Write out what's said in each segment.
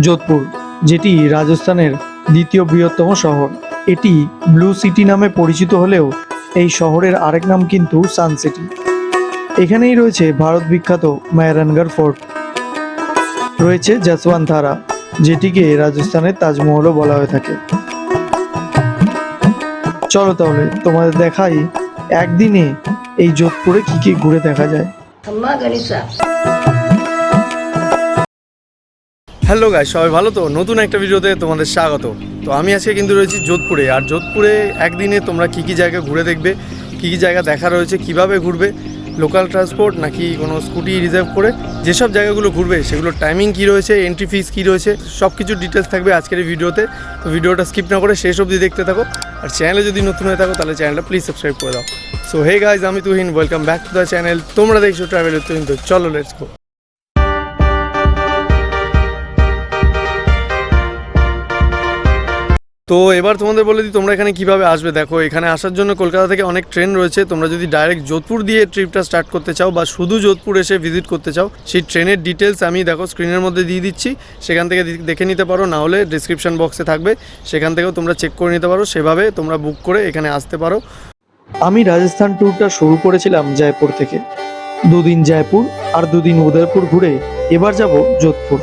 যোধপুর, যেটি রাজস্থানের দ্বিতীয় বৃহত্তম শহর। এটি ব্লু সিটি নামে পরিচিত হলেও এই শহরের আরেক নাম কিন্তু সান সিটি। এখানেই রয়েছে ভারত বিখ্যাত মেহরানগড় ফোর্ট, রয়েছে যশবন্তধারা, যেটিকে রাজস্থানের তাজমহলও বলা হয়ে থাকে। চলো তাহলে তোমাদের দেখাই একদিনে এই যোধপুরে কি কি ঘুরে দেখা যায়। হ্যালো গাইস, সবাই ভালো তো? নতুন একটা ভিডিওতে তোমাদের স্বাগত। তো আমি আজকে কিন্তু রয়েছি যোধপুরে। আর যোধপুরে একদিনে তোমরা কি কি জায়গা ঘুরে দেখবে, কি কি জায়গা দেখা রয়েছে, কিভাবে ঘুরবে, লোকাল ট্রান্সপোর্ট নাকি কোনো স্কুটি রিজার্ভ করে, যেসব জায়গাগুলো ঘুরবে সেগুলোর টাইমিং কী রয়েছে, এন্ট্রি ফিস কী রয়েছে, সব কিছু ডিটেলস থাকবে আজকের এই ভিডিওতে। তো ভিডিওটা স্কিপ না করে শেষ অবধি দেখতে থাকো। আর চ্যানেলে যদি নতুন হয়ে থাকো তাহলে চ্যানেলটা প্লিজ সাবস্ক্রাইব করে দাও। সো হে গাইজ, আমি Tuhin, welcome back to the channel. তোমরা দেখছো ট্রাভেল উইথ তুহিন। তো চলো লেটস গো। তো এবার তোমাদের বলে দিই তোমরা এখানে কিভাবে আসবে। দেখো, এখানে আসার জন্য কলকাতা থেকে অনেক ট্রেন রয়েছে। তোমরা যদি ডাইরেক্ট যোধপুর দিয়ে ট্রিপটা স্টার্ট করতে চাও বা শুধু যোধপুর এসে ভিজিট করতে চাও, সেই ট্রেনের ডিটেলস আমি দেখো স্ক্রিনের মধ্যে দিয়ে দিচ্ছি, সেখান থেকে দেখে নিতে পারো। না হলে ডিসক্রিপশন বক্সে থাকবে, সেখান থেকেও তোমরা চেক করে নিতে পারো। সেভাবে তোমরা বুক করে এখানে আসতে পারো। আমি রাজস্থান ট্যুরটা শুরু করেছিলাম জয়পুর থেকে। দুদিন জয়পুর আর দুদিন উদয়পুর ঘুরে এবার যাব যোধপুর।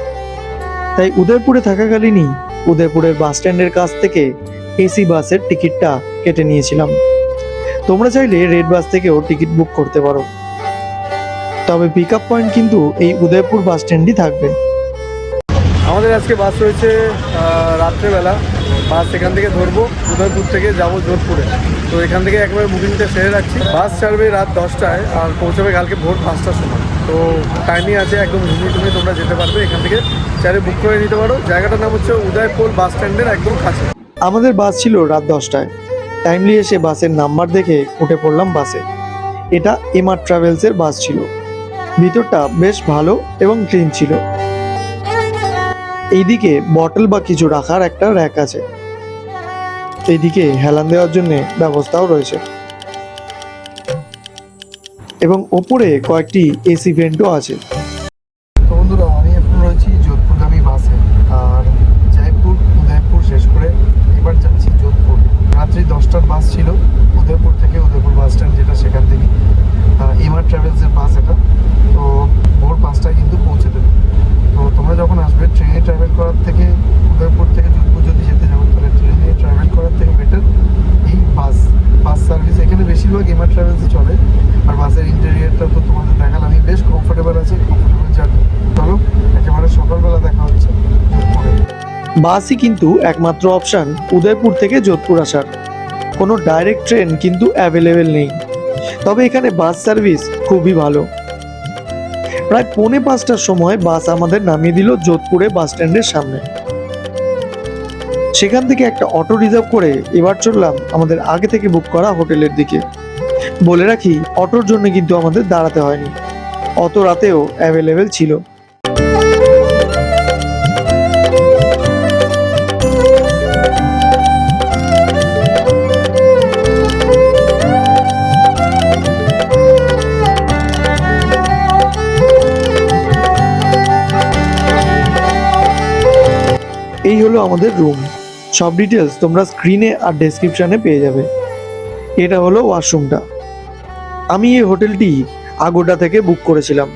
তাই উদয়পুরে থাকাকালীনই উদয়পুরের বাস স্ট্যান্ডের কাছ থেকে এসি বাসের টিকিটটা কেটে নিয়েছিলাম। তোমরা চাইলে রেড বাস থেকেও টিকিট বুক করতে পারো, তবে পিক আপ পয়েন্ট কিন্তু এই উদয়পুর বাস স্ট্যান্ডই থাকবে। আমাদের আজকে বাস রয়েছে রাত্রেবেলা। বাস এখান থেকে ধরবো, উদয়পুর থেকে যাব যোধপুরে। তো এখান থেকে একবারে বুকিংটা সেরে রাখছি। বাস ছাড়বে রাত 10টায় আর পৌঁছাবে কালকে ভোর 5টার সময়। তো টাইমই আছে, একদম ঘুমিয়ে তোমরা যেতে পারবে। এখান থেকে চাইলে বুক করে নিতে পারো। জায়গাটার নাম হচ্ছে উদয়পুর বাস স্ট্যান্ডের একদম কাছে। আমাদের বাস ছিল রাত 10টায়। টাইমলি এসে বাসের নাম্বার দেখে উঠে পড়লাম বাসে। এটা এমআর ট্রাভেলসের বাস ছিল। ভিতরটা বেশ ভালো এবং ক্লিন ছিল। এইদিকে বটল বা কিছু রাখার একটা র্যাক আছে। এইদিকে হেলান দেওয়ার জন্য ব্যবস্থাও রয়েছে এবং ওপরে কয়েকটি এসি ভেন্টও আছে। তো বন্ধুরা, আমি এখন রয়েছি যোধপুরগামী বাসে। আর জয়পুর উদয়পুর শেষ করে এবার যাচ্ছি যোধপুর। রাত্রি 10টার বাস ছিল উদয়পুর থেকে উদয়পুর বাস স্ট্যান্ড, যেটা সেখান থেকে এমআর ট্রাভেলসের বাস এটা। তো ভোর 5টায় কিন্তু পৌঁছে দেবে। তো তোমরা যখন আসবে ট্রেনে ট্রাভেল করার থেকে উদয়পুর থেকে যোধপুর যদি যেতে যাও, তাহলে ট্রেনে ট্রাভেল করার থেকে বেটার এই বাস সার্ভিস। এখানে বেশিরভাগ এমআর ট্রাভেলসই চলে। আর বাসের ইন্টেরিয়ারটা তো তোমাদের দেখালাম, আমি বেশ কমফোর্টেবল আছে, কমফোর্টেবল জার্নি। চলো একেবারে সকালবেলা দেখা হচ্ছে যোধপুরে। বাসই কিন্তু একমাত্র অপশান উদয়পুর থেকে যোধপুর আসার। কোনো ডাইরেক্ট ট্রেন কিন্তু অ্যাভেলেবেল নেই, তবে এখানে বাস সার্ভিস খুবই ভালো। প্রায় 4:45টার সময় বাস আমাদের নামিয়ে দিল যোধপুরে বাস স্ট্যান্ডের সামনে। সেখান থেকে একটা অটো রিজার্ভ করে এবার চললাম আমাদের আগে থেকে বুক করা হোটেলের দিকে। বলে রাখি, অটোর জন্য কিন্তু আমাদের দাঁড়াতে হয়নি, অত রাতেও অ্যাভেলেবেল ছিল। এই হলো আমাদের রুম। সব ডিটেলস তোমরা স্ক্রিনে আর ডেসক্রিপশনে পেয়ে যাবে। এটা হলো ওয়াশরুমটা। আমি এই হোটেলটি আগোডা থেকে বুক করেছিলাম,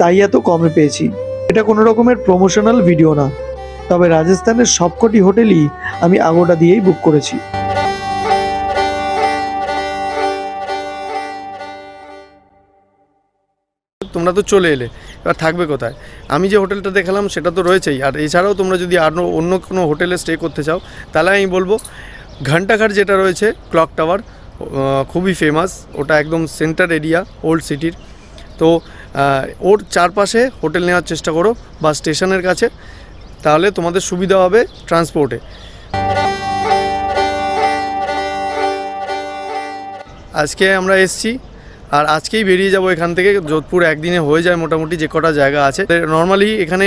তাই এত কমে পেয়েছি। এটা কোনো রকমের প্রমোশনাল ভিডিও না, তবে রাজস্থানের সবকটি হোটেলই আমি আগোডা দিয়েই বুক করেছি। তোমরা তো চলে এলে, এবার থাকবে কোথায়? আমি যে হোটেলটা দেখালাম সেটা তো রয়েছেই। আর এছাড়াও তোমরা যদি আরও অন্য কোনো হোটেলে স্টে করতে চাও, তাহলে আমি বলবো ঘণ্টাঘাট যেটা রয়েছে, ক্লক টাওয়ার, খুবই ফেমাস। ওটা একদম সেন্টার এরিয়া ওল্ড সিটির। তো ওর চারপাশে হোটেল নেওয়ার চেষ্টা করো বা স্টেশনের কাছে, তাহলে তোমাদের সুবিধা হবে ট্রান্সপোর্টে। আজকে আমরা এসছি আর আজকেই বেরিয়ে যাব এখান থেকে। যোধপুর একদিনে হয়ে যায় মোটামুটি যে কটা জায়গা আছে। নর্মালি এখানে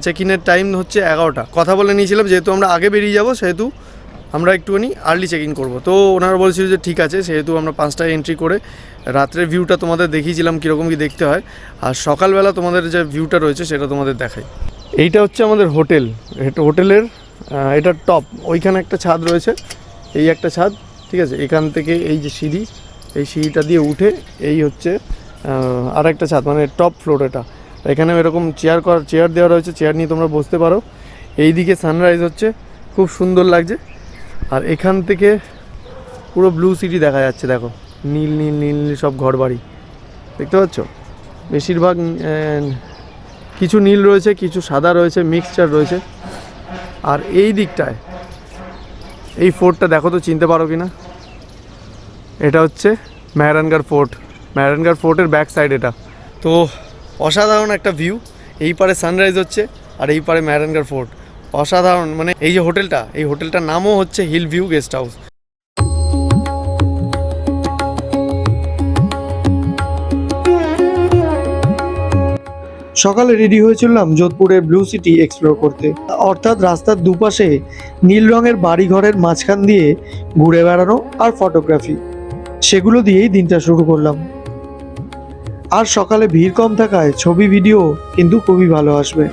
চেক ইনের টাইম হচ্ছে 11টা। কথা বলে নিয়েছিলাম যেহেতু আমরা আগে বেরিয়ে যাব, সেহেতু আমরা একটুখানি আর্লি চেক ইন করবো। তো ওনারা বলছিল যে ঠিক আছে, সেহেতু আমরা 5টায় এন্ট্রি করে রাত্রের ভিউটা তোমাদের দেখিয়েছিলাম কীরকম কী দেখতে হয়। আর সকালবেলা তোমাদের যে ভিউটা রয়েছে সেটা তোমাদের দেখাই। এইটা হচ্ছে আমাদের হোটেল। হোটেলের এটা টপ, ওইখানে একটা ছাদ রয়েছে, এই একটা ছাদ, ঠিক আছে। এখান থেকে এই যে সিঁড়ি, এই সিঁড়িটা দিয়ে উঠে এই হচ্ছে আর একটা ছাদ, মানে টপ ফ্লোর এটা। এখানে এরকম চেয়ার দেওয়া রয়েছে, চেয়ার নিয়ে তোমরা বসতে পারো। এই দিকে সানরাইজ হচ্ছে, খুব সুন্দর লাগছে। আর এখান থেকে পুরো ব্লু সিটি দেখা যাচ্ছে, দেখো নীল নীল নীল নীল সব ঘর বাড়ি দেখতে পাচ্ছ। বেশিরভাগ কিছু নীল রয়েছে, কিছু সাদা রয়েছে, মিক্সচার রয়েছে। আর এই দিকটায় এই ফোর্টটা দেখো তো, চিনতে পারো কি না? এটা হচ্ছে মেহরানগড় ফোর্ট, মেহরানগড় ফোর্টের ব্যাক সাইড এটা। তো অসাধারণ একটা ভিউ, এই পারে সানরাইজ হচ্ছে আর এই পারে মেহরানগড় ফোর্ট, অসাধারণ। মানে এই যে হোটেলটা, এই হোটেলটার নামও হচ্ছে হিল ভিউ গেস্ট হাউস। সকালে রেডি হয়ে চললাম যোধপুরের ব্লু সিটি এক্সপ্লোর করতে, অর্থাৎ রাস্তার দুপাশে নীল রঙের বাড়িঘরের মাঝখান দিয়ে ঘুরে বেড়ানো আর ফটোগ্রাফি, সেগুলো দিয়েই দিনটা শুরু করলাম। আর সকালে ভিড় কম থাকায় ছবি ভিডিও কিন্তু খুবই ভালো আসবে।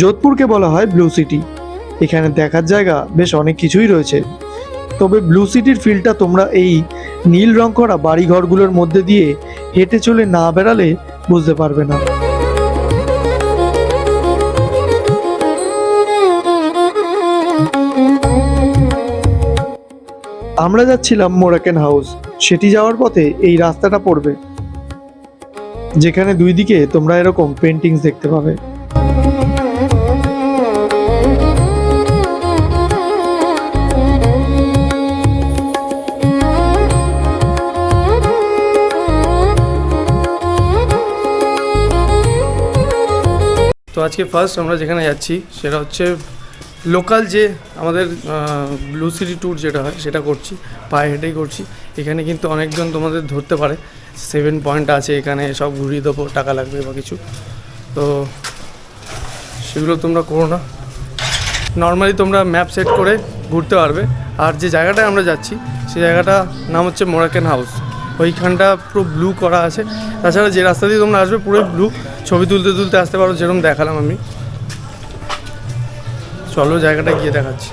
যোধপুরকে বলা হয় ব্লু সিটি, এখানে দেখার জায়গা বেশ অনেক কিছুই রয়েছে। তবে ব্লু সিটির ফিলটা তোমরা এই নীল রং করা বাড়িঘরগুলোর মধ্যে দিয়ে হেঁটে চলে না বেড়ালে বুঝতে পারবে না। আমরা যাচ্ছিলাম মোরাকেন হাউস, সেটি যাওয়ার পথে এই রাস্তাটা পড়বে, যেখানে দুই দিকে তোমরা এরকম পেন্টিংস দেখতে পাবে। তো আজকে ফার্স্ট আমরা যেখানে যাচ্ছি সেটা হচ্ছে লোকাল যে আমাদের ব্লু সিটি ট্যুর যেটা হয় সেটা করছি, পায়ে হেঁটেই করছি। এখানে কিন্তু অনেকজন তোমাদের ধরতে পারে, 7 পয়েন্ট আছে এখানে, সব ঘুরিয়ে দেবো, টাকা লাগবে বা কিছু, তো সেগুলো তোমরা করো না। নর্মালি তোমরা ম্যাপ সেট করে ঘুরতে পারবে। আর যে জায়গাটায় আমরা যাচ্ছি সেই জায়গাটার নাম হচ্ছে মোরাকেন হাউস, ওইখানটা পুরো ব্লু করা আছে। তাছাড়া যে রাস্তা দিয়ে তোমরা আসবে পুরোই ব্লু, ছবি তুলতে তুলতে আসতে পারো, যেরকম দেখালাম আমি। চলো জায়গাটা গিয়ে দেখাচ্ছি।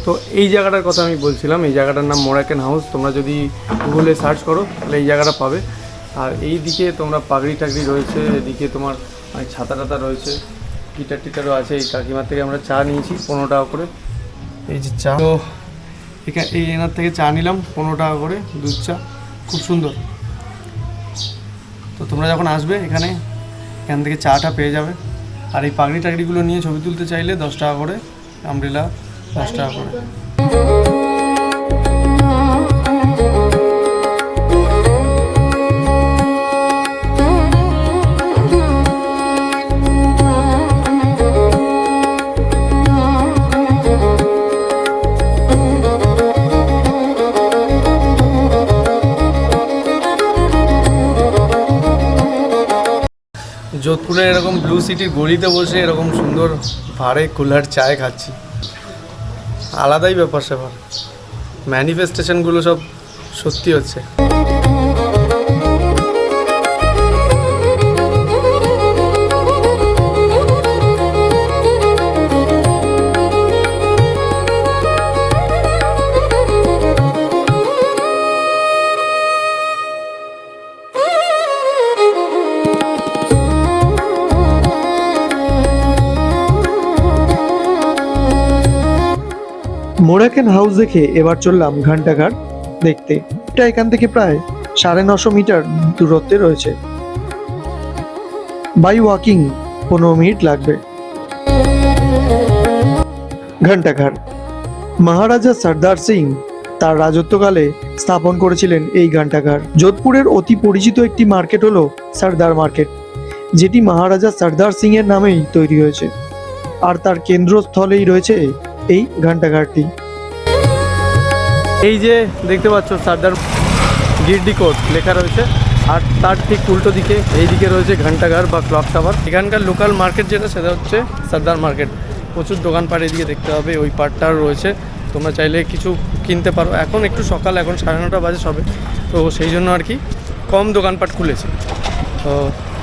তো এই জায়গাটার কথা আমি বলছিলাম, এই জায়গাটার নাম মোরাকেন হাউস। তোমরা যদি গুগলে সার্চ করো তাহলে এই জায়গাটা পাবে। আর এই দিকে তোমরা পাগড়ি টাগড়ি রয়েছে, এদিকে তোমার ছাতা টাতা রয়েছে, গিটার টিটারও আছে। এই কাকিমার থেকে আমরা চা নিয়েছি 15 টাকা করে, এই যে চা। তো এখানে এই এনার থেকে চা নিলাম 15 টাকা করে, দুধ চা, খুব সুন্দর। তো তোমরা যখন আসবে এখান থেকে চাটা পেয়ে যাবে। আর এই পাগড়ি টাগড়িগুলো নিয়ে ছবি তুলতে চাইলে 10 টাকা করে, আমব্রেলা 10 টাকা করে। যোধপুরে এরকম ব্লু সিটির গলিতে বসে এরকম সুন্দর ভাড়ে কুলার চায় খাচ্ছি, আলাদাই ব্যাপার স্যাপার। ম্যানিফেস্টেশনগুলো সব সত্যি হচ্ছে। মোরাকেন হাউস দেখে এবার চললাম ঘন্টাঘাট দেখতে। এটা এখান থেকে প্রায় 950 মিটার দূরত্বে রয়েছে, বাই ওয়াকিং 15 মিনিট লাগবে। ঘন্টাঘাট মহারাজা সর্দার সিং তার রাজত্বকালে স্থাপন করেছিলেন এই ঘন্টাঘাট। যোধপুরের অতি পরিচিত একটি মার্কেট হলো সর্দার মার্কেট, যেটি মহারাজা সর্দার সিং এর নামেই তৈরি হয়েছে। আর তার কেন্দ্রস্থলেই রয়েছে এই ঘন্টাঘাটটি। এই যে দেখতে পাচ্ছ সর্দার গিরডি কোর্ট লেখা রয়েছে, আর তার ঠিক উল্টো দিকে এইদিকে রয়েছে ঘন্টাঘর বা ক্লক টাওয়ার। এখানকার লোকাল মার্কেট যেটা সেটা হচ্ছে সর্দার মার্কেট। প্রচুর দোকানপাট এদিকে দেখতে হবে, ওই পার্টটার রয়েছে। তোমরা চাইলে কিছু কিনতে পারো। এখন একটু সকাল, এখন 9:30 বাজে সবে, তো সেই জন্য আর কি কম দোকানপাট খুলেছে। তো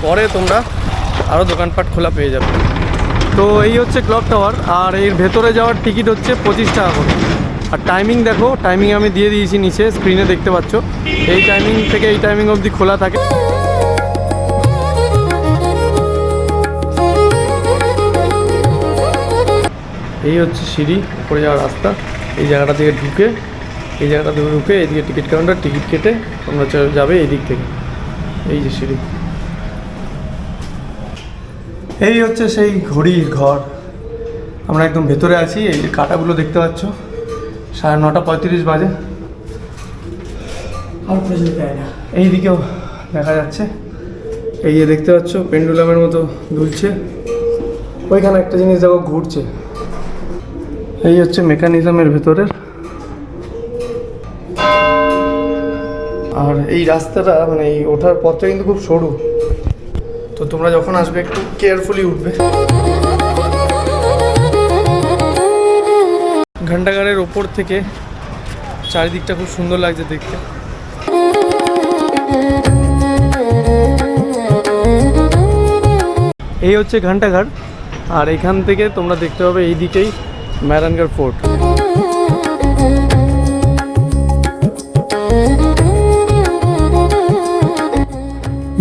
পরে তোমরা আরও দোকানপাট খোলা পেয়ে যাবে। তো এই হচ্ছে ক্লক টাওয়ার, আর এর ভেতরে যাওয়ার টিকিট হচ্ছে 25 টাকা করে। আর টাইমিং দেখো, টাইমিং আমি দিয়ে দিয়েছি নিচে স্ক্রিনে দেখতে পাচ্ছ। এই টাইমিং থেকে এই টাইমিং অবধি খোলা থাকে। এই হচ্ছে সিঁড়ি উপরে যাওয়ার রাস্তা। এই জায়গাটা থেকে ঢুকে, এই জায়গাটা থেকে ঢুকে এদিকে টিকিট কাউন্টার, টিকিট কেটে তোমরা যাবে এই দিক থেকে। এই যে সিঁড়ি, এই হচ্ছে সেই ঘড়ির ঘর। আমরা একদম ভেতরে আছি। এই যে কাঁটাগুলো দেখতে পাচ্ছ, 9:35 বাজে। আর এই দিকেও দেখা যাচ্ছে, এই যে দেখতে পাচ্ছ পেন্ডুলামের মতো দুলছে। ওইখানে একটা জিনিস দেখো ঘুরছে। এই হচ্ছে মেকানিজমের ভেতরের। আর এই রাস্তাটা মানে এই ওঠার পথটা কিন্তু খুব সরু, তো তোমরা যখন আসবে একটু কেয়ারফুলি উঠবে। ঘন্টাঘরের ওপর থেকে চারিদিকটা খুব সুন্দর লাগছে দেখতে। এই হচ্ছে ঘন্টাঘর, আর এখান থেকে তোমরা দেখতে পাবে এই দিকেই মেহরানগড় ফোর্ট।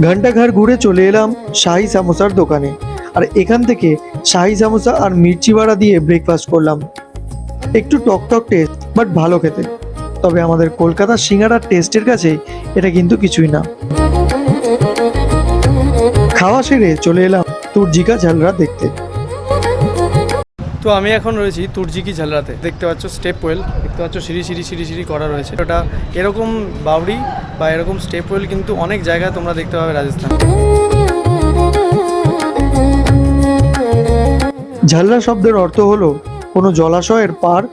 ঘন্টাঘর ঘুরে চলে এলাম শাহি সামোসার দোকানে, আর এখান থেকে শাহি সামোসা আর মির্চি বাড়া দিয়ে ব্রেকফাস্ট করলাম। একটু টক টেস্ট, বাট ভালো খেতে। তবে আমাদের কলকাতার সিঙ্গাড়ার টেস্টের কাছে এটা কিন্তু কিছুই না। খাওয়া সেরে চলে এলাম তুর্জিকা ঝালরা দেখতে। তো আমি এখন রয়েছি তুর্জিকি ঝালরাতে। দেখতে পাচ্ছ স্টেপ ওয়েল, দেখতে পাচ্ছ সিঁড়ি সিঁড়ি সিঁড়ি সিঁড়ি করা রয়েছে। ওটা এরকম বাউরি বা এরকম স্টেপ ওয়েল কিন্তু অনেক জায়গায় তোমরা দেখতে পাবে রাজস্থান। ঝালরা শব্দের অর্থ হলো কোনো জলাশয়ের পার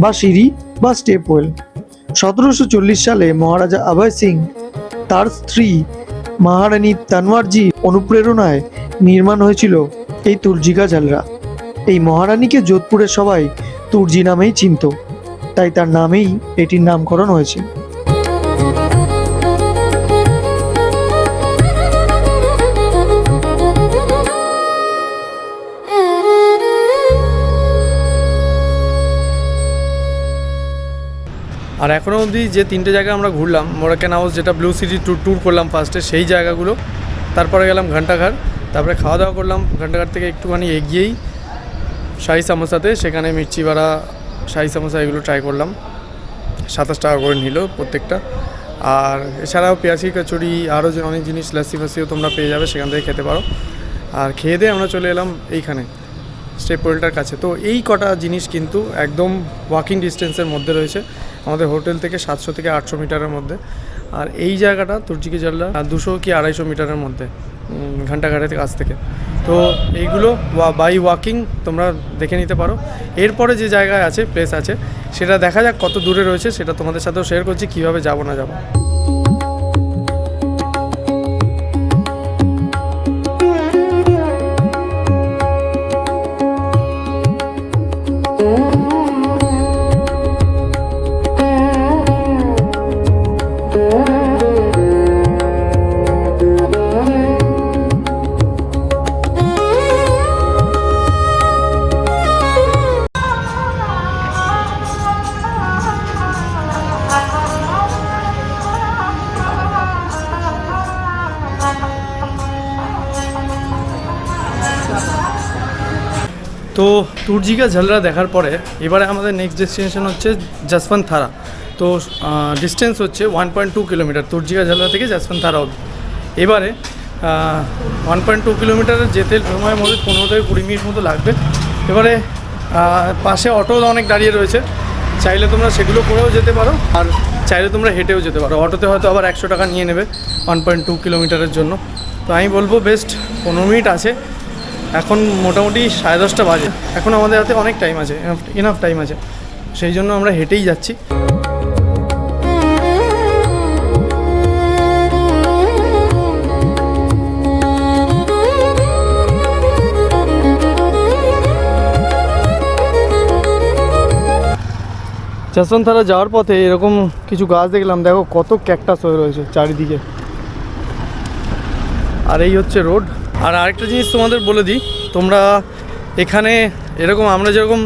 বা সিঁড়ি বা স্টেপ ওয়েল। 1740 সালে মহারাজা অভয় সিং তার স্ত্রী মহারানী তনওয়ারজি অনুপ্রেরণায় নির্মাণ হয়েছিল এই তুর্জিকা ঝালরা। এই মহারানীকে যোধপুরের সবাই তুর্জি নামেই চিনত, তাই তার নামেই এটির নামকরণ হয়েছে। আর এখনও অবধি যে 3টে জায়গা আমরা ঘুরলাম, মোরাক্কান হাউস যেটা ব্লু সিটি ট্যুর করলাম ফার্স্টে, সেই জায়গাগুলো। তারপরে গেলাম ঘন্টাঘর, তারপরে খাওয়া দাওয়া করলাম। ঘন্টাঘর থেকে একটুখানি এগিয়েই শাহি সামোসাতে, সেখানে মির্চি বাড়া, শাহি সামোসা এগুলো ট্রাই করলাম। 27 টাকা করে নিল প্রত্যেকটা। আর এছাড়াও পেঁয়াজি কচুরি, আরও যে অনেক জিনিস, লাসি ফাসিও তোমরা পেয়ে যাবে, সেখান থেকে খেতে পারো। আর খেয়ে দিয়ে আমরা চলে এলাম এইখানে স্টেপ ওয়েলটার কাছে। তো এই কটা জিনিস কিন্তু একদম ওয়াকিং ডিস্টেন্সের মধ্যে রয়েছে আমাদের হোটেল থেকে, 700 থেকে 800 মিটারের মধ্যে। আর এই জায়গাটা তুর্জিকি ঝালরা 200 কি 250 মিটারের মধ্যে ঘন্টাঘরের কাছ থেকে। তো এইগুলো বাই ওয়াকিং তোমরা দেখে নিতে পারো। এরপরে যে জায়গায় আছে, প্লেস আছে, সেটা দেখা যাক কত দূরে রয়েছে, সেটা তোমাদের সাথেও শেয়ার করছি কীভাবে যাবো না যাবো। তো তুর্জিকা ঝালরা দেখার পরে এবারে আমাদের নেক্সট ডেস্টিনেশন হচ্ছে যশবন্ত থারা। তো ডিস্টেন্স হচ্ছে 1.2 কিলোমিটার তুর্জিকা ঝালরা থেকে যশবন্ত থারা অবধি। এবারে 1.2 কিলোমিটারের যেতে সময়ের মধ্যে 15 থেকে 20 মিনিট মতো লাগবে। এবারে পাশে অটো অনেক দাঁড়িয়ে রয়েছে, চাইলে তোমরা সেগুলো করেও যেতে পারো, আর চাইলে তোমরা হেঁটেও যেতে পারো। অটোতে হয়তো আবার 100 টাকা নিয়ে নেবে 1.2 কিলোমিটারের জন্য। তো আমি বলবো বেস্ট 15 মিনিট আছে। এখন মোটামুটি 10:30 বাজে, এখন আমাদের হাতে অনেক টাইম আছে, ইনাফ টাইম আছে, সেই জন্য আমরা হেঁটেই যাচ্ছি। যশবন্তধারা যাওয়ার পথে এরকম কিছু গাছ দেখলাম, দেখো কত ক্যাকটাস হয়ে রয়েছে চারিদিকে। আর এই হচ্ছে রোড। আর আরেকটা জিনিস তোমাদের বলে দিই, তোমরা এখানে এরকম আমরা যেরকম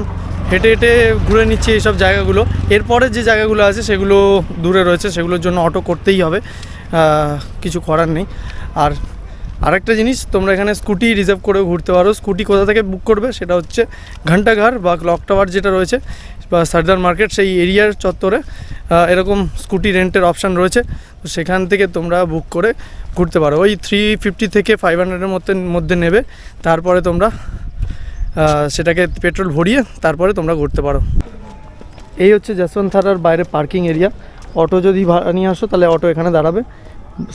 হেঁটে হেঁটে ঘুরে নিচ্ছি এইসব জায়গাগুলো, এরপরে যে জায়গাগুলো আছে সেগুলো দূরে রয়েছে, সেগুলোর জন্য অটো করতেই হবে, কিছু করার নেই। আর আরেকটা জিনিস, তোমরা এখানে স্কুটি রিজার্ভ করেও ঘুরতে পারো। স্কুটি কোথা থেকে বুক করবে, সেটা হচ্ছে ঘন্টাঘর বা ক্লক টাওয়ার যেটা রয়েছে বা সর্দার মার্কেট, সেই এরিয়ার চত্বরে এরকম স্কুটি রেন্টের অপশান রয়েছে। তো সেখান থেকে তোমরা বুক করে ঘুরতে পারো। ওই 350 থেকে 500-এর মধ্যে নেবে, তারপরে তোমরা সেটাকে পেট্রোল ভরিয়ে তারপরে তোমরা ঘুরতে পারো। এই হচ্ছে যশবন্তধারার বাইরে পার্কিং এরিয়া। অটো যদি ভাড়া নিয়ে আসো তাহলে অটো এখানে দাঁড়াবে,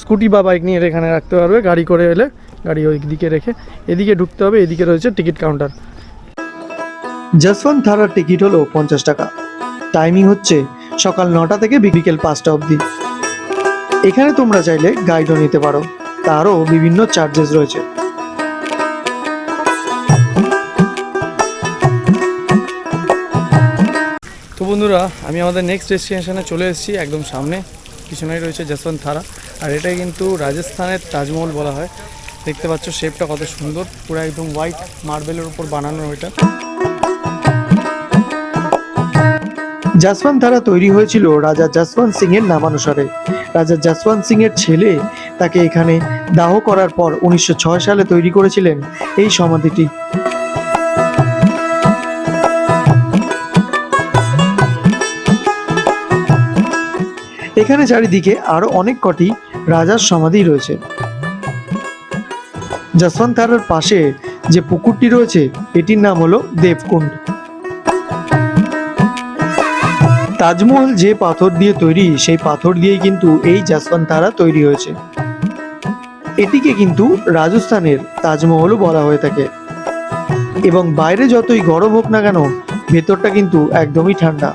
স্কুটি বা বাইক নিয়ে এখানে রাখতে পারবে। গাড়ি করে এলে গাড়ি ওই দিকে রেখে এদিকে ঢুকতে হবে, এদিকে রয়েছে টিকিট কাউন্টার। যশবন্তধারার টিকিট হলো 50 টাকা। টাইমিং হচ্ছে সকাল 9টা থেকে বিকেল 5টা অবধি। এখানে তোমরা চাইলে গাইডও নিতে পারো, তারও বিভিন্ন চার্জেস রয়েছে। তো বন্ধুরা, আমি আমাদের নেক্সট ডেস্টিনেশনে চলে এসেছি। একদম সামনে পিছনেই রয়েছে যশবন্তধারা। আর এটাই কিন্তু রাজস্থানের তাজমহল বলা হয়। দেখতে পাচ্ছ শেপটা কত সুন্দর, পুরো একদম হোয়াইট মার্বেলের উপর বানানো এটা। যশবন্তধারা তৈরি হয়েছিল রাজা যশবন্ত সিং এর নামানুসারে। রাজা যশবন্ত সিং এর ছেলে তাকে এখানে দাহ করার পর 1906 সালে তৈরি করেছিলেন এই সমাধিটি। এখানে চারিদিকে আরো অনেক কটি রাজার সমাধি রয়েছে। যশবন্তধারার পাশে যে পুকুরটি রয়েছে এটির নাম হলো দেবকুণ্ড। তাজমহল যে পাথর দিয়ে তৈরি, সেই পাথর দিয়েই কিন্তু এই যশবন্তধারা তৈরি হয়েছে। এটিকে কিন্তু রাজস্থানের তাজমহলও বলা হয়ে থাকে। এবং বাইরে যতই গরম হোক না কেন, ভেতরটা কিন্তু একদমই ঠান্ডা।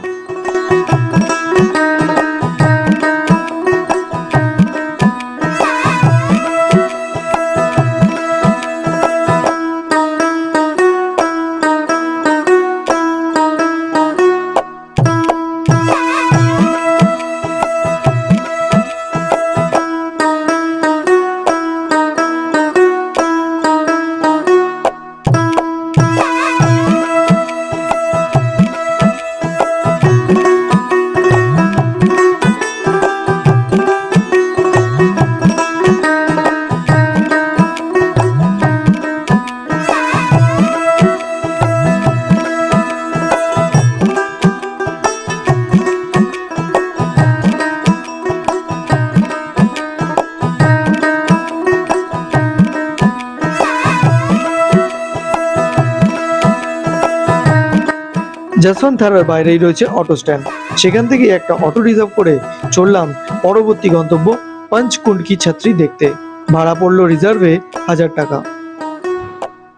যশবন্তধারার বাইরেই রয়েছে অটো স্ট্যান্ড। সেখান থেকে একটা অটো রিজার্ভ করে চললাম পরবর্তী গন্তব্য পঞ্চকুণ্ড কি ছাত্রী দেখতে। ভাড়া পড়লো রিজার্ভে 1000 টাকা।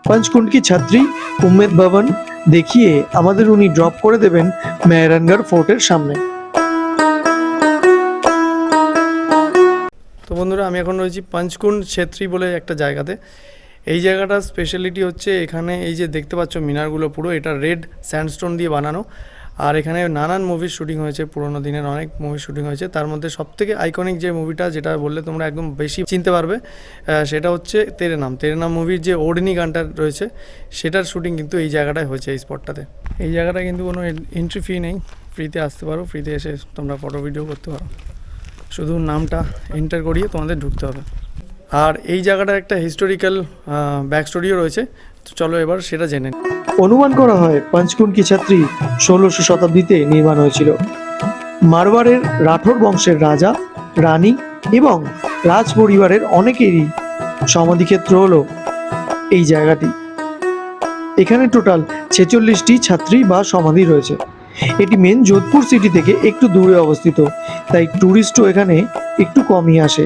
পঞ্চকুণ্ড কি ছাত্রী উম্মেদ ভবন দেখিয়ে আমাদের উনি ড্রপ করে দেবেন মেহরানগড় ফোর্টের সামনে। তো বন্ধুরা, আমি এখন রয়েছি পঞ্চকুণ্ড ছেত্রী বলে একটা জায়গাতে। এই জায়গাটার স্পেশালিটি হচ্ছে এখানে এই যে দেখতে পাচ্ছ মিনারগুলো, পুরো এটা রেড স্যান্ডস্টোন দিয়ে বানানো। আর এখানে নানান মুভির শুটিং হয়েছে, পুরোনো দিনের অনেক মুভির শুটিং হয়েছে। তার মধ্যে সবথেকে আইকনিক যে মুভিটা, যেটা বললে তোমরা একদম বেশি চিনতে পারবে, সেটা হচ্ছে তেরে নাম মুভির যে ওড়নি গানটা রয়েছে, সেটার শুটিং কিন্তু এই জায়গাটায় হয়েছে, এই স্পটটাতে। এই জায়গাটায় কিন্তু কোনো এন্ট্রি ফি নেই, ফ্রিতে আসতে পারো, ফ্রিতে এসে তোমরা ফটো ভিডিও করতে পারো। শুধু নামটা এন্টার করিয়ে তোমাদের ঢুকতে হবে। আর এই জায়গাটার একটা হিস্টোরিক্যাল ব্যাক স্টোরিও রয়েছে, তো চলো এবার সেটা জেনে। অনুমান করা হয় পঞ্চকুণ্ড কি ছাত্রী 16শো শতাব্দীতে নির্মাণ হয়েছিল। মারওয়ারের রাঠোর বংশের রাজা, রানী এবং রাজ পরিবারের অনেকেরই সমাধিক্ষেত্র হলো এই জায়গাটি। এখানে টোটাল 46টি ছাত্রী বা সমাধি রয়েছে। এটি মেন যোধপুর সিটি থেকে একটু দূরে অবস্থিত, তাই ট্যুরিস্টও এখানে একটু কমই আসে।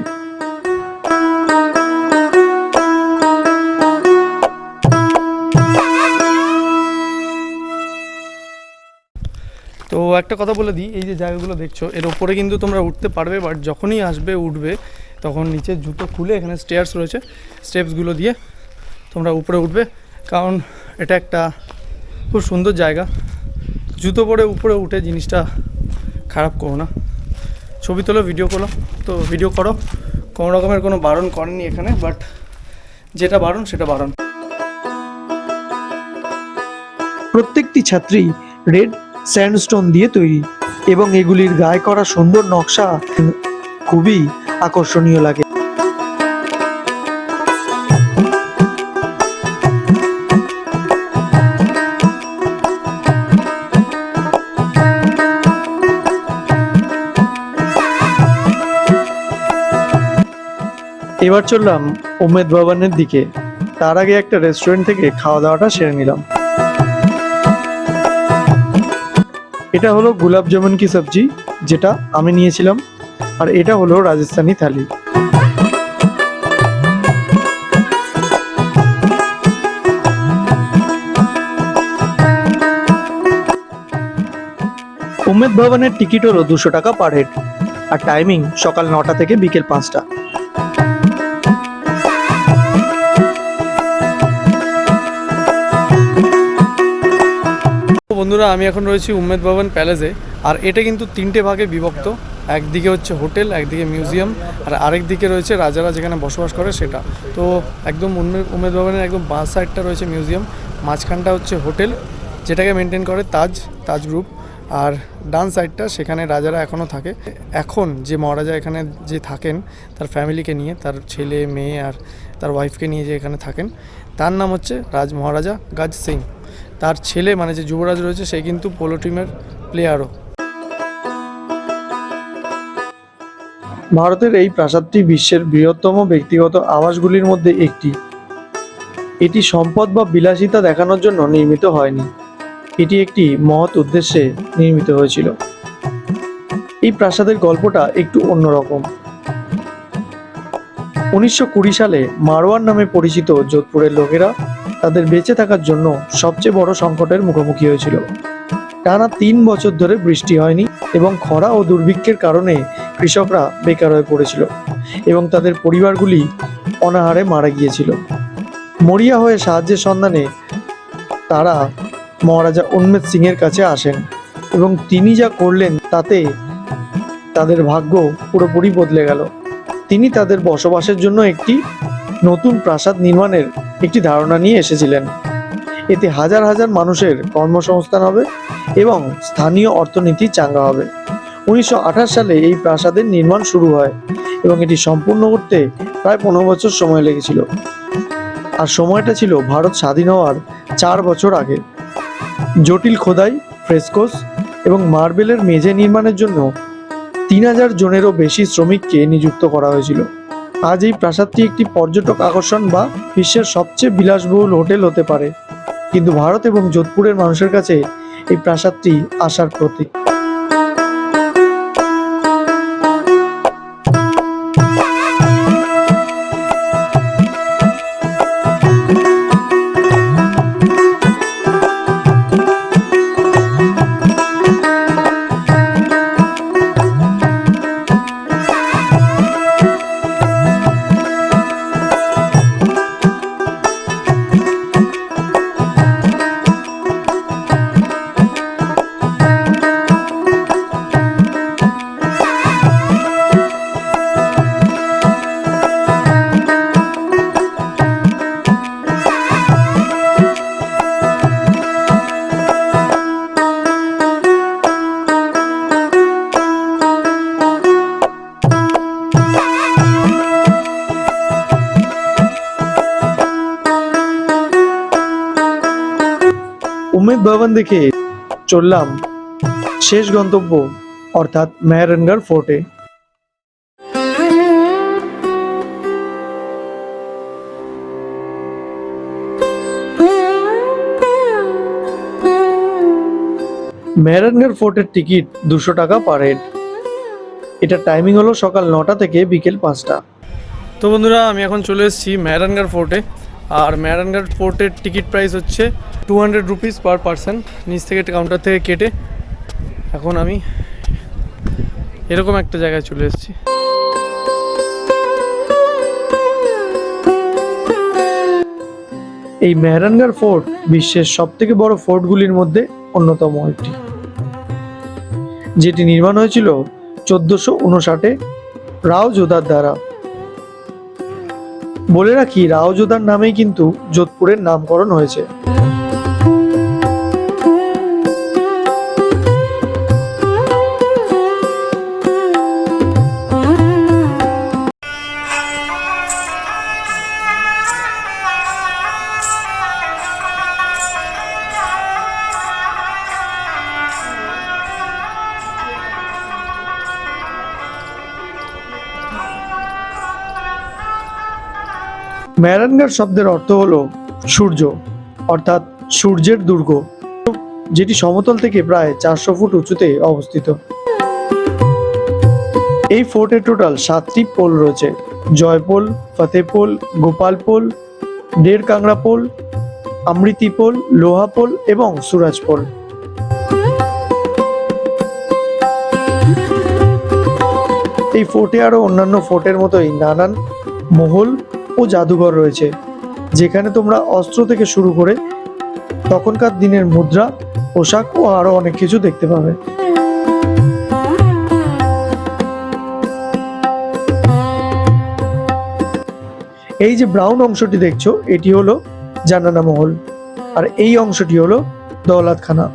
তো একটা কথা বলে দিই, এই যে জায়গাগুলো দেখছো এর ওপরে কিন্তু তোমরা উঠতে পারবে, বাট যখনই উঠবে তখন নিচে জুতো খুলে এখানে স্টেয়ার্স রয়েছে, স্টেপসগুলো দিয়ে তোমরা উপরে উঠবে, কারণ এটা একটা খুব সুন্দর জায়গা। জুতো পরে উপরে উঠে জিনিসটা খারাপ করো না, ছবি তোলো, ভিডিও করো, তো ভিডিও করো, কোনো রকমের কোনো বারণ করেনি এখানে, বাট যেটা বারণ সেটা বারণ। প্রত্যেকটি ছাত্রী রেড স্যান্ডস্টোন দিয়ে তৈরি এবং এগুলির গায়ে করা সুন্দর নকশা খুবই আকর্ষণীয় লাগে। এবার চললাম উমেদ ভবনের দিকে। তার আগে একটা রেস্টুরেন্ট থেকে খাওয়া দাওয়াটা সেরে নিলাম। এটা হলো গুলাব জামুন কি সবজি, যেটা আমি নিয়েছিলাম, আর এটা হলো রাজস্থানি থালি। উমেদ ভবনের টিকিট হলো 200 টাকা পার হেড, আর টাইমিং সকাল 9টা থেকে বিকেল 5টা। বন্ধুরা, আমি এখন রয়েছি উমেদ ভবন প্যালেসে, আর এটা কিন্তু 3টে ভাগে বিভক্ত। একদিকে হচ্ছে হোটেল, একদিকে মিউজিয়াম, আর আরেক দিকে রয়েছে রাজারা যেখানে বসবাস করে সেটা। তো একদম উমেদ ভবনের একদম বাঁ সাইডটা রয়েছে মিউজিয়াম, মাঝখানটা হচ্ছে হোটেল যেটাকে মেনটেন করে তাজ গ্রুপ, আর ডান সাইডটা সেখানে রাজারা এখনও থাকে। এখন যে মহারাজা এখানে যে থাকেন তার ফ্যামিলিকে নিয়ে, তার ছেলে মেয়ে আর তার ওয়াইফকে নিয়ে যে এখানে থাকেন, তার নাম হচ্ছে মহারাজা গাজ সিং। তার ছেলে মানে যে যুবরাজ রয়েছে সে কিন্তু পোলো টিমের প্লেয়ারও। ভারতের এই প্রাসাদটি বিশ্বের বৃহত্তম ব্যক্তিগত আবাসগুলির মধ্যে একটি। এটি সম্পদ বা বিলাসিতা দেখানোর জন্য নির্মিত হয়নি, এটি একটি মহৎ উদ্দেশ্যে নির্মিত হয়েছিল। এই প্রাসাদের গল্পটা একটু অন্যরকম। 1920 সালে মারওয়ার নামে পরিচিত যোধপুরের লোকেরা তাদের বেঁচে থাকার জন্য সবচেয়ে বড় সংকটের মুখোমুখি হয়েছিল। টানা 3 বছর ধরে বৃষ্টি হয়নি এবং খরা ও দুর্ভিক্ষের কারণে কৃষকরা বেকার হয়ে পড়েছিল এবং তাদের পরিবারগুলি অনাহারে মারা গিয়েছিল। মরিয়া হয়ে সাহায্যের সন্ধানে তারা মহারাজা উন্মেদ সিং এর কাছে আসেন এবং তিনি যা করলেন তাতে তাদের ভাগ্য পুরোপুরি বদলে গেল। তিনি তাদের বসবাসের জন্য একটি নতুন প্রাসাদ নির্মাণের একটি ধারণা নিয়ে এসেছিলেন। এতে হাজার হাজার মানুষের কর্মসংস্থান হবে এবং স্থানীয় অর্থনীতি চাঙ্গা হবে। 1928 সালে এই প্রাসাদের নির্মাণ শুরু হয় এবং এটি সম্পূর্ণ করতে প্রায় 15 বছর সময় লেগেছিল, আর সময়টা ছিল ভারত স্বাধীন হওয়ার 4 বছর আগে। জটিল খোদাই, ফ্রেস্কোস এবং মার্বেলের মেঝে নির্মাণের জন্য 3000 জনেরও বেশি শ্রমিককে নিযুক্ত করা হয়েছিল। আজ এই প্রাসাদটি একটি পর্যটক আকর্ষণ বা বিশ্বের সবচেয়ে বিলাসবহুল হোটেল হতে পারে, কিন্তু ভারত এবং যোধপুরের মানুষের কাছে এই প্রাসাদটি আশার প্রতীক। উমেদ ভবন দেখে চললাম শেষ গন্তব্য অর্থাৎ মেহরানগড় ফোর্টে। মেহরানগড় ফোর্টের টিকিট 200 টাকা পার হেড। এটা টাইমিং হলো সকাল 9টা থেকে বিকেল 5টা। তো বন্ধুরা, আমি এখন চলে এসেছি মেহরানগড় ফোর্টে, আর মেহরানগড় ফোর্টের টিকিট প্রাইস হচ্ছে 200 রুপিস পার পারসন, নিচ থেকে কাউন্টার থেকে কেটে। এখন আমি এরকম একটা জায়গায় চলে এসেছি। এই মেহরানগড় ফোর্ট বিশ্বের সবথেকে বড় ফোর্টগুলির মধ্যে অন্যতম একটি। যেটি নির্মাণ হয়েছিল 1459-এ রাও যোধার দ্বারা। বলে রাখি, রাও যোধার নামেই কিন্তু যোধপুরের নামকরণ হয়েছে। মেহরানগড় শব্দের অর্থ হলো সূর্য, অর্থাৎ সূর্যের দুর্গ, যেটি সমতল থেকে প্রায় 400 ফুট উঁচুতে অবস্থিত। এই ফোর্টের টোটাল 7টি পোল রয়েছে: জয়পোল, ফতেপোল, গোপালপোল, ডের কাংড়া পোল, অমৃতি পোল, লোহা পোল এবং সুরাজ পোল। এই ফোর্টে আরো অন্যান্য ফোর্টের মতোই নানান মহল ও জাদুঘর রয়েছে, যেখানে তোমরা অস্ত্র থেকে শুরু করে তখনকার দিনের মুদ্রা, পোশাক ও আরো অনেক কিছু দেখতে পাবে। এই যে ব্রাউন অংশটি দেখছো, এটি হলো জানানা মহল, আর এই অংশটি হলো দৌলতখানা।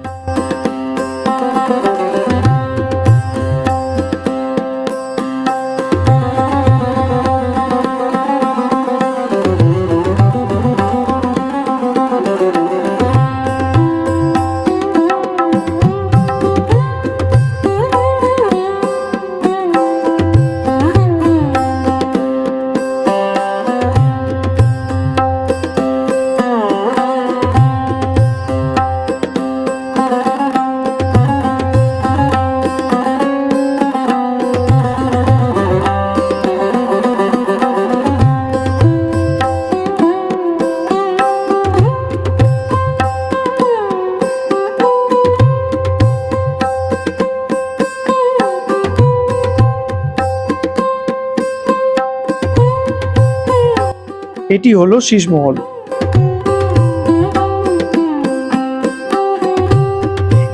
এটি হলো শীষমহল।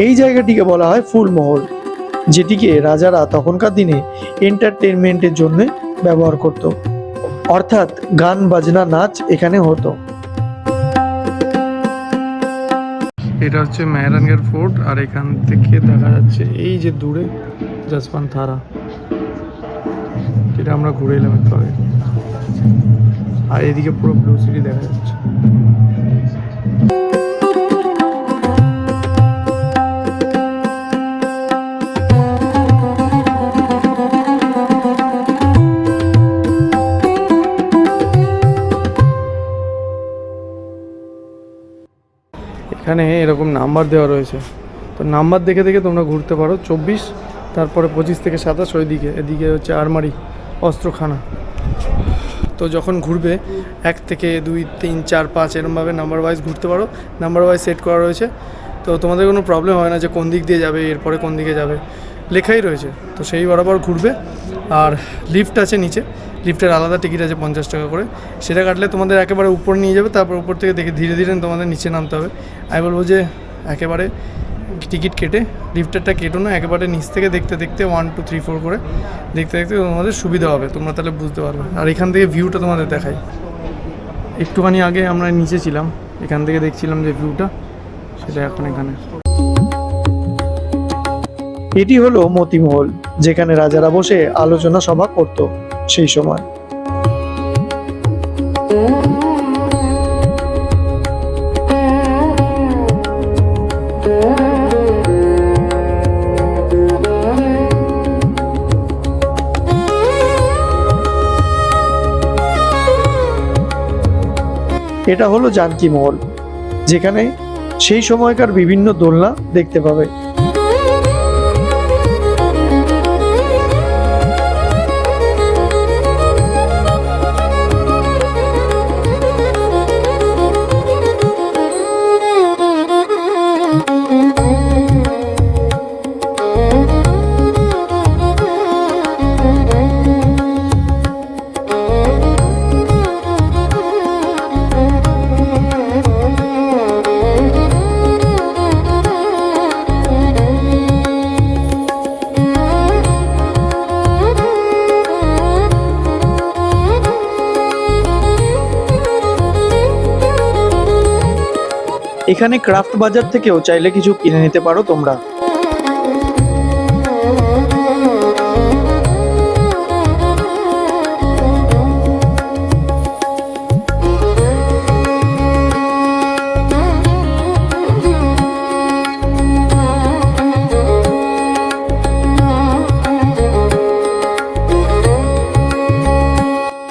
এই জায়গাটিকে বলা হয় ফুলমহল, যেটিকে রাজারা তখনকার দিনে এন্টারটেনমেন্টের জন্য ব্যবহার করত, অর্থাৎ গান বাজনা নাচ এখানে হতো। এটা হচ্ছে মেহরানগড় ফোর্ট, আর এখান থেকে দেখা যাচ্ছে এই যে দূরে জসপান থারা, যেটা আমরা ঘুরে এলাম একটু আগে, আর এদিকে পুরো ব্লু সিটি দেখা যাচ্ছে। এখানে এরকম নাম্বার দেওয়া রয়েছে, তো নাম্বার দেখে দেখে তোমরা ঘুরতে পারো। 24, তারপরে 25 থেকে 27 ওইদিকে, এদিকে হচ্ছে আরমারি, অস্ত্রখানা। তো যখন ঘুরবে 1 থেকে 2, 3, 4, 5 এরমভাবে নাম্বার ওয়াইজ ঘুরতে পারো। নাম্বার ওয়াইজ সেট করা রয়েছে, তো তোমাদের কোনো প্রবলেম হয় না যে কোন দিক দিয়ে যাবে, এরপরে কোন দিকে যাবে, লেখাই রয়েছে। তো সেই বরাবর ঘুরবে। আর লিফট আছে নিচে, লিফটের আলাদা টিকিট আছে 50 টাকা করে, সেটা কাটলে তোমাদের একেবারে উপর নিয়ে যাবে। তারপর উপর থেকে দেখে ধীরে ধীরে তোমাদের নিচে নামতে হবে। আমি বলবো যে একেবারে টিকিট কেটে লিফটারটা কেটো না, একেবারে নিচ থেকে দেখতে দেখতে 1, 2, 3, 4 করে দেখতে দেখতে তোমাদের সুবিধা হবে, তোমরা তাহলে বুঝতে পারবে। আর এখান থেকে ভিউটা তোমাদের দেখাই। একটুখানি আগে আমরা নিচে ছিলাম, এখান থেকে দেখছিলাম যে ভিউটা, সেটা এখন এখানে। এটি হলো মতিমহল, যেখানে রাজারা বসে আলোচনা সভা করত সেই সময়। এটা হলো জানকী মহল, যেখানে সেই সময়কার বিভিন্ন দোলনা দেখতে পাবে। এইখানে ক্রাফট বাজার থেকেও চাইলে কিছু কিনে নিতে পারো তোমরা।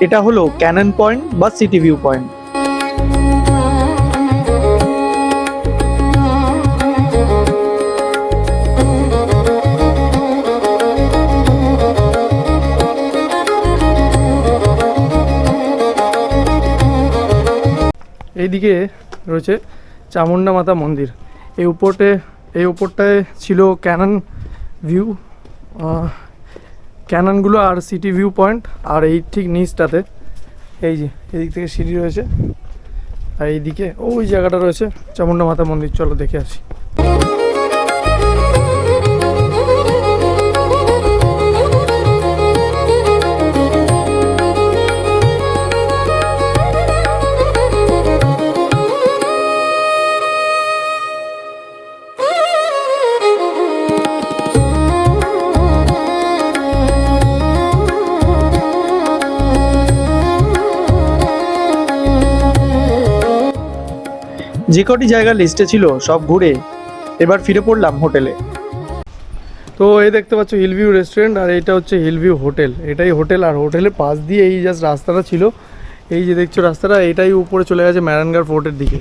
এটা হলো ক্যানন পয়েন্ট বা সিটি ভিউ পয়েন্ট। এইদিকে রয়েছে চামুন্ডা মাতা মন্দির। এই উপরটায় ছিল ক্যানন ভিউ, ক্যাননগুলো আর সিটি ভিউ পয়েন্ট। আর এই ঠিক নিচটাতে এই যে এদিক থেকে সিঁড়ি রয়েছে, আর এইদিকে ওই জায়গাটা রয়েছে চামুন্ডা মাতা মন্দির। চলো দেখে আসি। যে কটি জায়গা লিস্টে ছিল সব ঘুরে এবার ফিরে পড়লাম হোটেলে। তো এই দেখতে পাচ্ছ হিলভিউ রেস্টুরেন্ট, আর এটা হচ্ছে হিলভিউ হোটেল। এটাই হোটেল, আর হোটেলের পাশ দিয়ে এই জাস্ট রাস্তাটা ছিল, এই যে দেখছো রাস্তাটা, এটাই উপরে চলে গেছে ম্যারানগার ফোর্টের দিকে।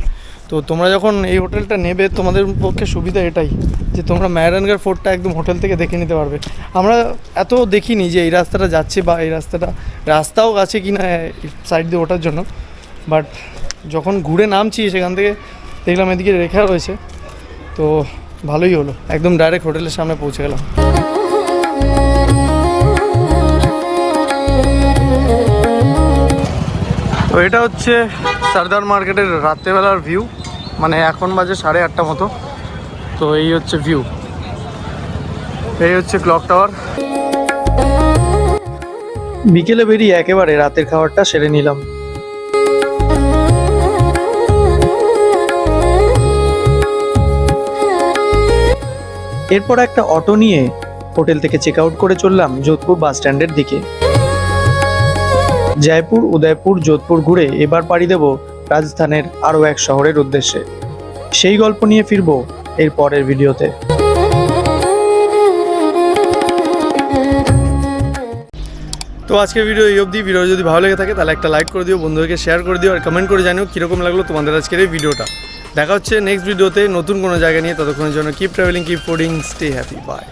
তো তোমরা যখন এই হোটেলটা নেবে তোমাদের পক্ষে সুবিধা এটাই যে তোমরা ম্যারানগার ফোর্টটা একদম হোটেল থেকে দেখে নিতে পারবে। আমরা এত দেখিনি যে এই রাস্তাটা যাচ্ছে বা এই রাস্তাও আছে কি না সাইড দিয়ে ওঠার জন্য, বাট যখন ঘুরে নামছি সেখান থেকে দেখলাম এদিকে রেখা রয়েছে, তো ভালোই হলো, একদম ডাইরেক্ট হোটেলের সামনে পৌঁছে গেলাম। তো এটা হচ্ছে সর্দার মার্কেটের রাত্রেবেলার ভিউ, মানে এখন বাজে 8:30 মতো। তো এই হচ্ছে ভিউ, এই হচ্ছে ক্লক টাওয়ার। বিকেলে বেরিয়ে একেবারে রাতের খাবারটা সেরে নিলাম। এরপর একটা অটো নিয়ে হোটেল থেকে চেক আউট করে চললাম যোধপুর বাস স্ট্যান্ডের দিকে। জয়পুর, উদয়পুর, যোধপুর ঘুরে এবার পাড়ি দেব রাজস্থানের আরও এক শহরের উদ্দেশ্যে। সেই গল্প নিয়ে ফিরবো এর পরের ভিডিওতে। তো আজকের ভিডিও এই অবধি। ভিডিও যদি ভালো লেগে থাকে তাহলে একটা লাইক করে দিও, বন্ধুদেরকে শেয়ার করে দিও, আর কমেন্ট করে জানিও কীরকম লাগলো তোমাদের আজকের এই ভিডিওটা। দেখা হচ্ছে নেক্সট ভিডিওতে নতুন কোনো জায়গা নিয়ে। ততক্ষণের জন্য keep travelling, keep fooding, stay happy, by.